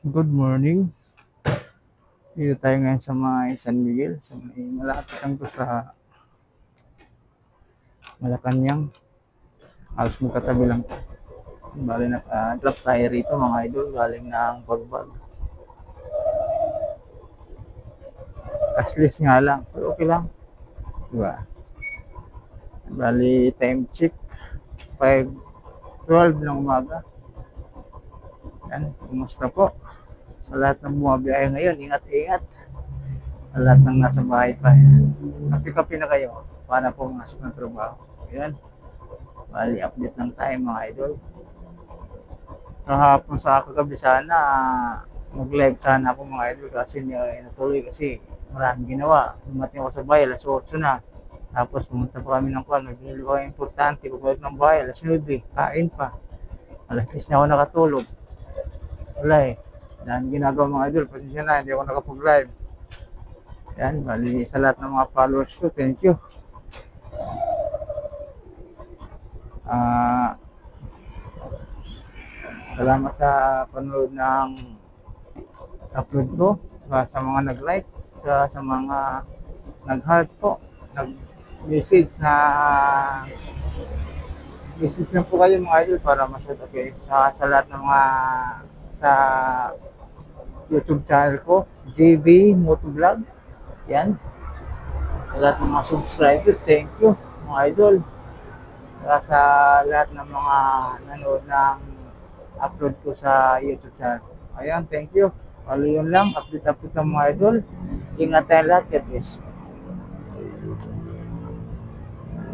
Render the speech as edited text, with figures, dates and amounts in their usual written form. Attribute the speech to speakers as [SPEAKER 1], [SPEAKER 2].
[SPEAKER 1] Good morning. Dito tayo ngayon sa may San Miguel, sa may malapit lang to sa Malacanang. Halos magkatabi lang to. Bali naka-drop tayo rito mga idol, galing ng pagbag. Cashless nga lang, pero okay lang. Diba? Bali time check, 5:12 ng umaga. Yan, kumusta po? Sa lahat ng bumabiyahe ngayon, ingat-ingat. Sa lahat ng nasa bahay pa. Kapi-kapi na kayo para po masok ng trabaho. Yan. Bali, update lang tayo mga idol. Kahapon sa kagabi sana, mag-live sana ako mga idol kasi natuloy kasi maraming ginawa. Dumating ako sa bahay, alas 8 na. Tapos pumunta pa kami ng kwan, nagbili ko yung importante, pabalik ng bahay, alas 9, kain pa. Alas 10 na ako nakatulog. Wala eh. Dahil ginagawa mga idol, pasensya na, hindi ako nakapag-live. Yan, bali sa lahat ng mga followers ko, thank you. Salamat sa panood ng upload ko, sa mga nag-like, sa mga nag-heart po, nag-message message lang po kayo mga idol para ma-shout out kayo sa lahat ng mga sa YouTube channel ko, JV Motovlog. Yan. Sa lahat ng mga subscriber, thank you mga idol. Sa lahat ng mga nanood ng upload ko sa YouTube channel. Ayan, thank you. Pali yun lang, update ng mga idol. Ingat tayo lahat, God bless.